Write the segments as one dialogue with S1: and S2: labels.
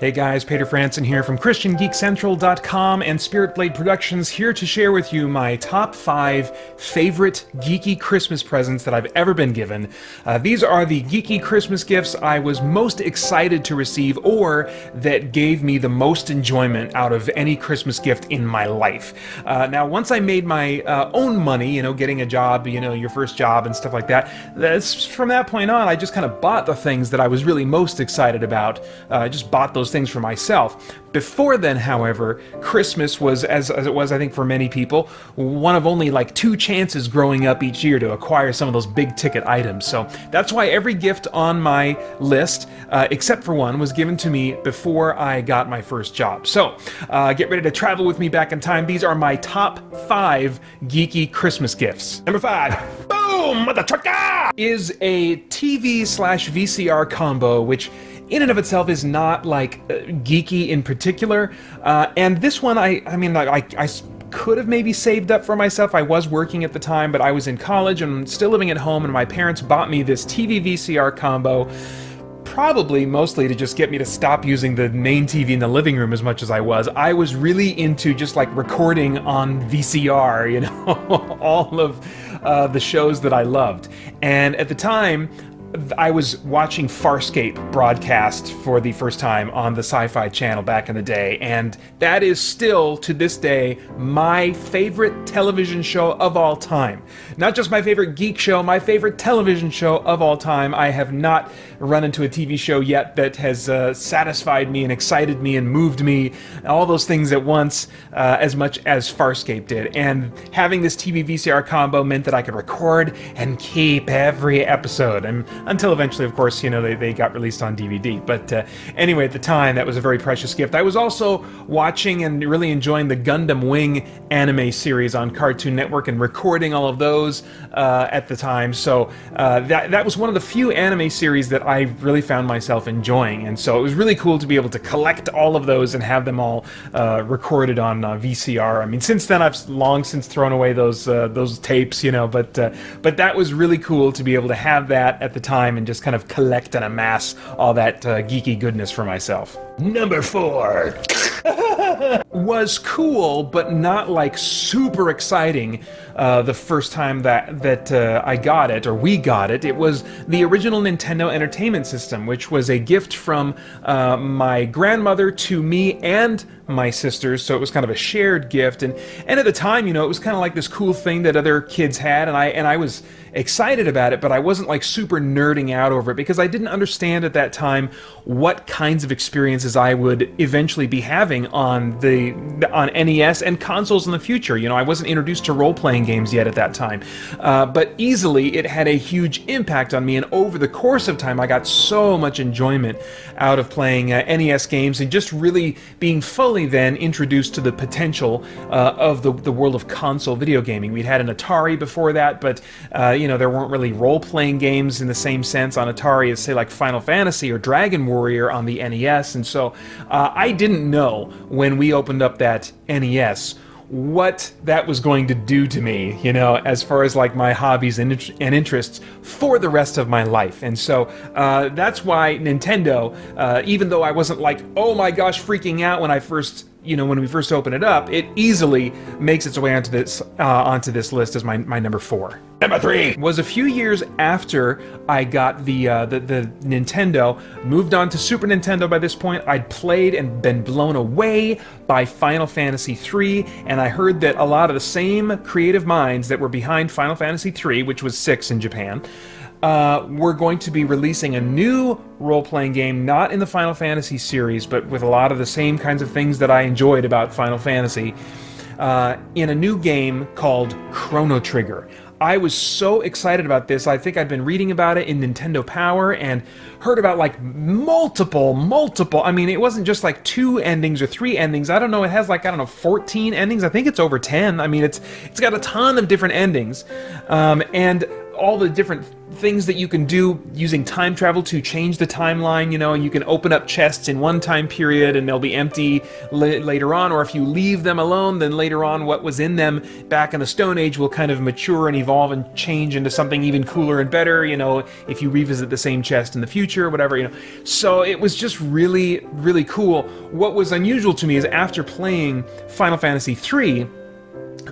S1: Hey guys, Paeter Franson here from christiangeekcentral.com and Spirit Blade Productions, here to share with you my top 5 favorite geeky Christmas presents that I've ever been given. These are the geeky Christmas gifts I was most excited to receive, or that gave me the most enjoyment out of any Christmas gift in my life. Now, once I made my own money, getting a job, your first job and stuff like that, from that point on, I just kind of bought the things that I was really most excited about. I just bought those things for myself. Before then, however, Christmas was, as it was, I think, for many people, one of only like 2 chances growing up each year to acquire some of those big ticket items. So that's why every gift on my list, except for one, was given to me before I got my first job. So get ready to travel with me back in time. These are my top 5 geeky Christmas gifts. Number 5, boom, mother trucker, is a TV/VCR combo, which in and of itself is not like geeky in particular, and this one I could have maybe saved up for myself. I was working at the time, but I was in college and still living at home, and my parents bought me this TV VCR combo, probably mostly to just get me to stop using the main TV in the living room as much as I was. I was really into just like recording on VCR, all of the shows that I loved, and at the time I was watching Farscape broadcast for the first time on the Sci-Fi Channel back in the day, and that is still, to this day, my favorite television show of all time. Not just my favorite geek show, my favorite television show of all time. I have not run into a TV show yet that has satisfied me and excited me and moved me, all those things at once, as much as Farscape did. And having this TV VCR combo meant that I could record and keep every episode. And until eventually, of course, they got released on DVD. But anyway, at the time, that was a very precious gift. I was also watching and really enjoying the Gundam Wing anime series on Cartoon Network and recording all of those at the time. So that was one of the few anime series that I really found myself enjoying. And so it was really cool to be able to collect all of those and have them all recorded on VCR. I mean, since then, I've long since thrown away those tapes, but that was really cool to be able to have that at the time and just kind of collect and amass all that geeky goodness for myself. Number 4 was cool, but not like super exciting the first time that I got it, or we got it. It was the original Nintendo Entertainment System, which was a gift from my grandmother to me and my sisters, so it was kind of a shared gift, and at the time, it was kind of like this cool thing that other kids had, and I was excited about it, but I wasn't like super nerding out over it because I didn't understand at that time what kinds of experiences I would eventually be having on NES and consoles in the future. I wasn't introduced to role-playing games yet at that time, but easily it had a huge impact on me, and over the course of time I got so much enjoyment out of playing NES games and just really being fully then introduced to the potential of the world of console video gaming. We'd had an Atari before that, but there weren't really role-playing games in the same sense on Atari as, say, like Final Fantasy or Dragon Warrior on the NES, and so I didn't know when we opened up that NES what that was going to do to me, as far as like my hobbies and interests for the rest of my life. And so that's why Nintendo, even though I wasn't like, oh my gosh, freaking out when I first, when we first open it up, it easily makes its way onto this list as my number 4. Number 3 was a few years after I got the Nintendo, moved on to Super Nintendo. By this point, I'd played and been blown away by Final Fantasy III, and I heard that a lot of the same creative minds that were behind Final Fantasy III, which was 6 in Japan, we're going to be releasing a new role-playing game, not in the Final Fantasy series, but with a lot of the same kinds of things that I enjoyed about Final Fantasy, in a new game called Chrono Trigger. I was so excited about this. I think I'd been reading about it in Nintendo Power and heard about like multiple, I mean, it wasn't just like 2 endings or 3 endings. I don't know, it has like, 14 endings. I think it's over 10. I mean, it's got a ton of different endings. And all the different things that you can do using time travel to change the timeline, you know, and you can open up chests in one time period and they'll be empty later on, or if you leave them alone, then later on what was in them back in the Stone Age will kind of mature and evolve and change into something even cooler and better, you know, if you revisit the same chest in the future or whatever, you know. So it was just really, really cool. What was unusual to me is after playing Final Fantasy III,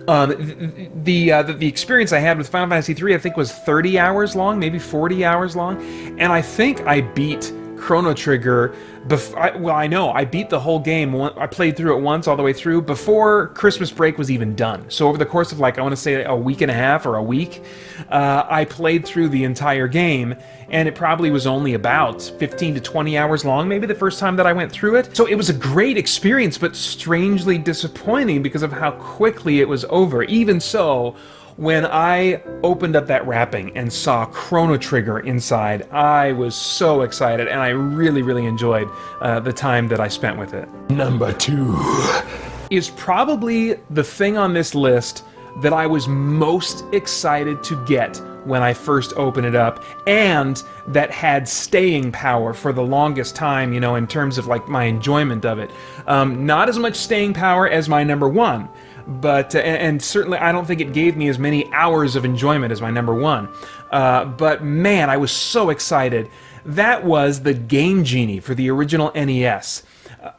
S1: the experience I had with Final Fantasy III, I think, was 30 hours long, maybe 40 hours long, and I think I beat Chrono Trigger. I beat the whole game. I played through it once all the way through before Christmas break was even done. So over the course of, like, I want to say a week and a half or a week, I played through the entire game, and it probably was only about 15 to 20 hours long, maybe the first time that I went through it. So it was a great experience, but strangely disappointing because of how quickly it was over. Even so, when I opened up that wrapping and saw Chrono Trigger inside, I was so excited, and I really, really enjoyed the time that I spent with it.
S2: Number 2
S1: is probably the thing on this list that I was most excited to get when I first opened it up, and that had staying power for the longest time, you know, in terms of, like, my enjoyment of it. Not as much staying power as my number 1, but and certainly I don't think it gave me as many hours of enjoyment as my number 1. But man, I was so excited. That was the Game Genie for the original NES.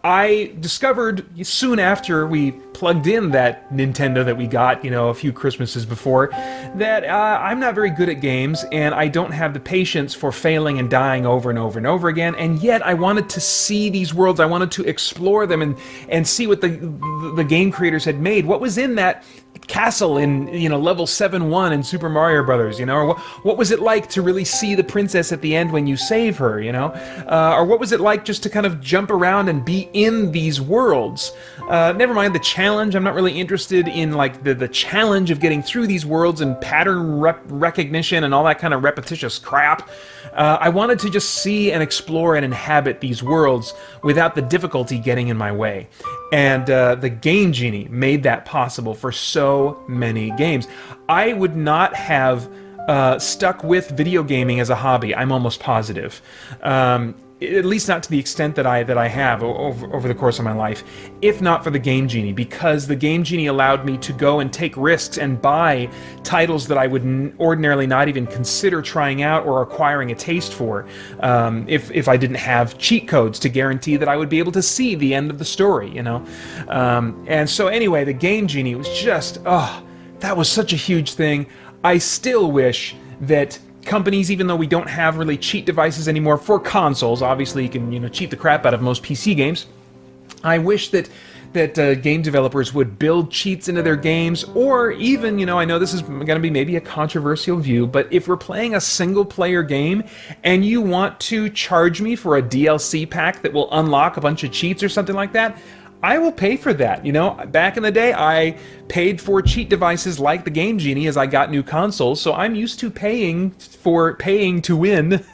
S1: I discovered soon after we plugged in that Nintendo that we got, you know, a few Christmases before, that I'm not very good at games, and I don't have the patience for failing and dying over and over and over again, and yet I wanted to see these worlds, I wanted to explore them and see what the game creators had made. What was in that castle in, you know, level 7-1 in Super Mario Brothers, you know, or what was it like to really see the princess at the end when you save her, you know, or what was it like just to kind of jump around and be in these worlds. Never mind the challenge. I'm not really interested in, like, the challenge of getting through these worlds and pattern recognition and all that kind of repetitious crap. I wanted to just see and explore and inhabit these worlds without the difficulty getting in my way. And the Game Genie made that possible for so many games. I would not have stuck with video gaming as a hobby, I'm almost positive. At least not to the extent that I have over the course of my life, if not for the Game Genie, because the Game Genie allowed me to go and take risks and buy titles that I would ordinarily not even consider trying out or acquiring a taste for, if I didn't have cheat codes to guarantee that I would be able to see the end of the story, you know? And so anyway, the Game Genie was just, that was such a huge thing. I still wish that companies, even though we don't have really cheat devices anymore for consoles, obviously you can, you know, cheat the crap out of most PC games. I wish that game developers would build cheats into their games, or even, you know, I know this is going to be maybe a controversial view, but if we're playing a single-player game and you want to charge me for a DLC pack that will unlock a bunch of cheats or something like that, I will pay for that. You know, back in the day, I paid for cheat devices like the Game Genie as I got new consoles, so I'm used to paying to win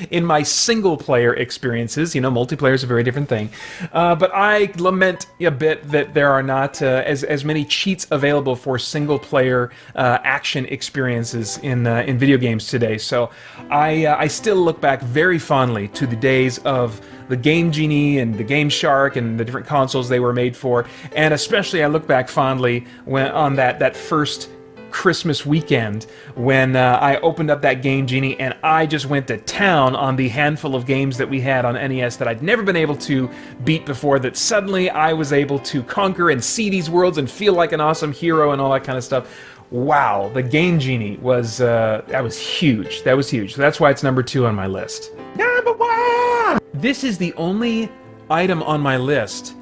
S1: in my single-player experiences. You know, multiplayer is a very different thing. But I lament a bit that there are not as many cheats available for single-player action experiences in video games today. So I still look back very fondly to the days of the Game Genie and the Game Shark and the different consoles they were made for, and especially I look back fondly on that first Christmas weekend when I opened up that Game Genie and I just went to town on the handful of games that we had on NES that I'd never been able to beat before, that suddenly I was able to conquer and see these worlds and feel like an awesome hero and all that kind of stuff. Wow, the Game Genie was that was huge. That was huge. So that's why it's number 2 on my list. Number 1! This is the only item on my list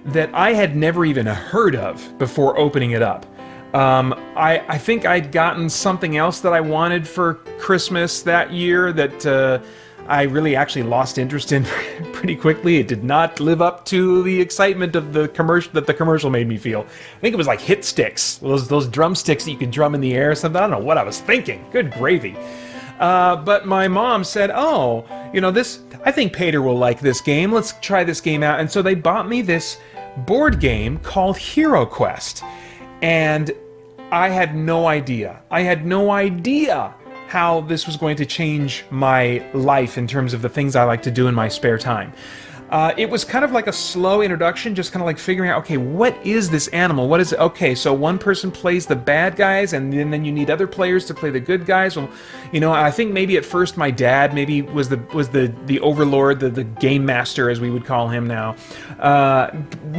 S1: that I had never even heard of before opening it up. I think I'd gotten something else that I wanted for Christmas that year that I really actually lost interest in pretty quickly. It did not live up to the excitement of the commercial that the commercial made me feel. I think it was like hit sticks, those drumsticks that you could drum in the air or something. I don't know what I was thinking. Good gravy. But my mom said, "Oh, you know, I think Paeter will like this game. Let's try this game out." And so they bought me this board game called Hero Quest. And I had no idea. I had no idea how this was going to change my life in terms of the things I like to do in my spare time. It was kind of like a slow introduction, just kind of like figuring out, okay, what is this animal? What is it? Okay, so one person plays the bad guys, and then you need other players to play the good guys. Well, you know, I think maybe at first my dad maybe was the overlord, the game master, as we would call him now.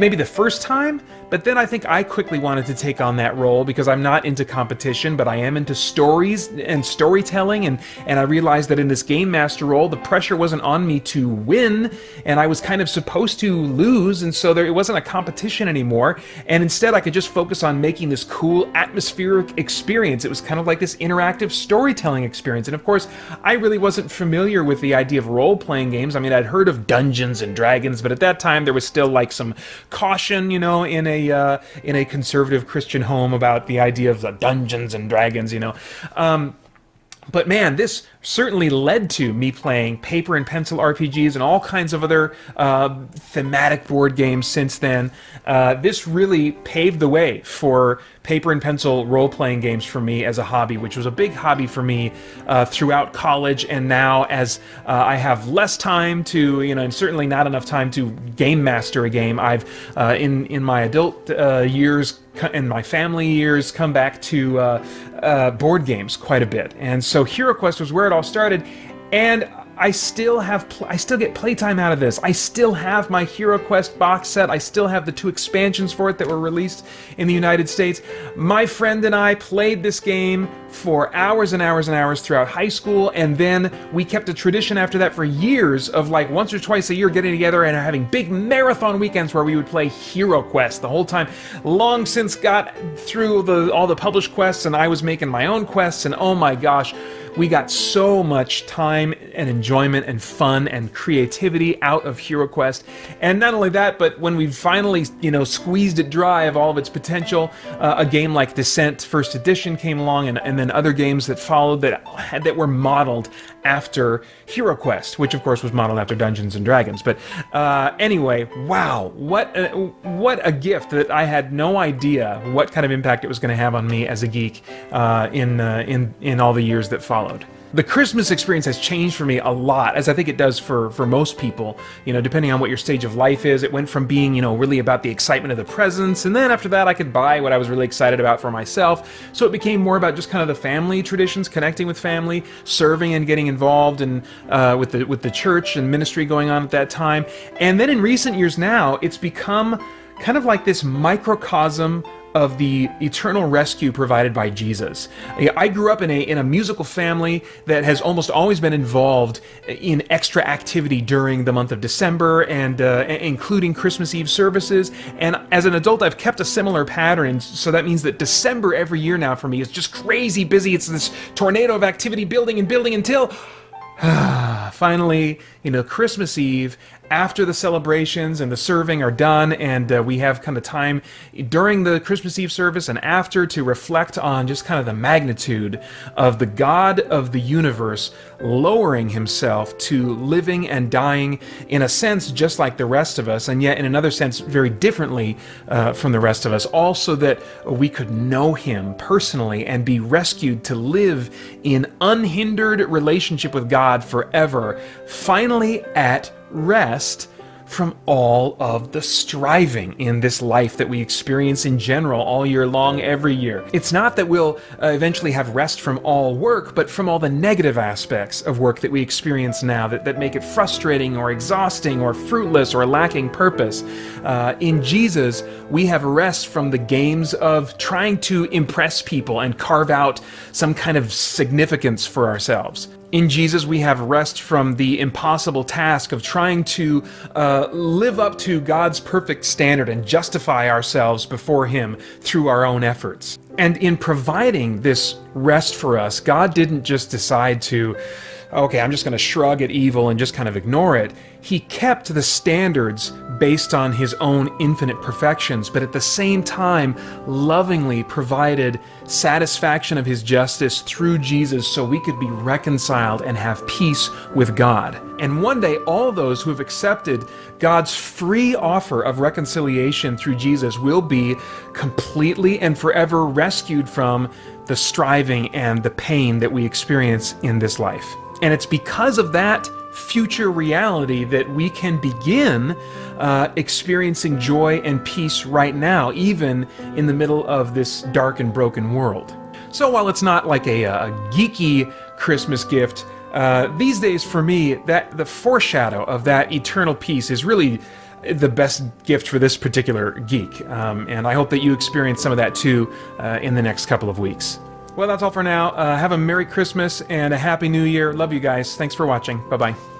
S1: Maybe the first time. But then I think I quickly wanted to take on that role because I'm not into competition, but I am into stories and storytelling, and I realized that in this game master role, the pressure wasn't on me to win, and I was kind of supposed to lose, and so it wasn't a competition anymore, and instead I could just focus on making this cool atmospheric experience. It was kind of like this interactive storytelling experience, and of course, I really wasn't familiar with the idea of role-playing games. I mean, I'd heard of Dungeons and Dragons, but at that time there was still like some caution, you know, in a conservative Christian home about the idea of the Dungeons and Dragons, you know. But man, this certainly led to me playing paper and pencil RPGs and all kinds of other thematic board games since then. This really paved the way for paper and pencil role-playing games for me as a hobby, which was a big hobby for me throughout college, and now as I have less time to, you know, and certainly not enough time to game master a game, I've, in my adult years, in my family years, come back to board games quite a bit. And so HeroQuest was where it all started, and I still get playtime out of this. I still have my HeroQuest box set. I still have the 2 expansions for it that were released in the United States. My friend and I played this game for hours and hours and hours throughout high school, and then we kept a tradition after that for years of like once or twice a year getting together and having big marathon weekends where we would play HeroQuest the whole time. Long since got through all the published quests, and I was making my own quests, and oh my gosh, we got so much time and enjoyment and fun and creativity out of HeroQuest. And not only that, but when we finally, you know, squeezed it dry of all of its potential, a game like Descent First Edition came along, and then other games that followed that were modeled after HeroQuest, which of course was modeled after Dungeons and Dragons. But anyway, wow, what a gift that I had no idea what kind of impact it was going to have on me as a geek in all the years that followed. The Christmas experience has changed for me a lot, as I think it does for most people, you know, depending on what your stage of life is. It went from being, you know, really about the excitement of the presents, and then after that I could buy what I was really excited about for myself. So it became more about just kind of the family traditions, connecting with family, serving and getting involved in, with the church and ministry going on at that time. And then in recent years now, it's become kind of like this microcosm of the eternal rescue provided by Jesus. I grew up in a musical family that has almost always been involved in extra activity during the month of December, and including Christmas Eve services. And as an adult, I've kept a similar pattern, and so that means that December every year now for me is just crazy busy. It's this tornado of activity building and building until finally, you know, Christmas Eve, after the celebrations and the serving are done, and we have kind of time during the Christmas Eve service and after to reflect on just kind of the magnitude of the God of the universe lowering himself to living and dying in a sense just like the rest of us, and yet in another sense very differently from the rest of us, all so that we could know him personally and be rescued to live in unhindered relationship with God forever, finally at rest from all of the striving in this life that we experience in general all year long, every year. It's not that we'll eventually have rest from all work, but from all the negative aspects of work that we experience now that make it frustrating or exhausting or fruitless or lacking purpose. In Jesus, we have rest from the games of trying to impress people and carve out some kind of significance for ourselves. In Jesus, we have rest from the impossible task of trying to live up to God's perfect standard and justify ourselves before him through our own efforts. And in providing this rest for us, God didn't just decide to, okay, I'm just going to shrug at evil and just kind of ignore it. He kept the standards based on his own infinite perfections, but at the same time lovingly provided satisfaction of his justice through Jesus so we could be reconciled and have peace with God. And one day, all those who have accepted God's free offer of reconciliation through Jesus will be completely and forever rescued from the striving and the pain that we experience in this life. And it's because of that future reality that we can begin experiencing joy and peace right now, even in the middle of this dark and broken world. So while it's not like a geeky Christmas gift, these days for me, that the foreshadow of that eternal peace is really the best gift for this particular geek. And I hope that you experience some of that too in the next couple of weeks. Well, that's all for now. Have a Merry Christmas and a Happy New Year. Love you guys. Thanks for watching. Bye-bye.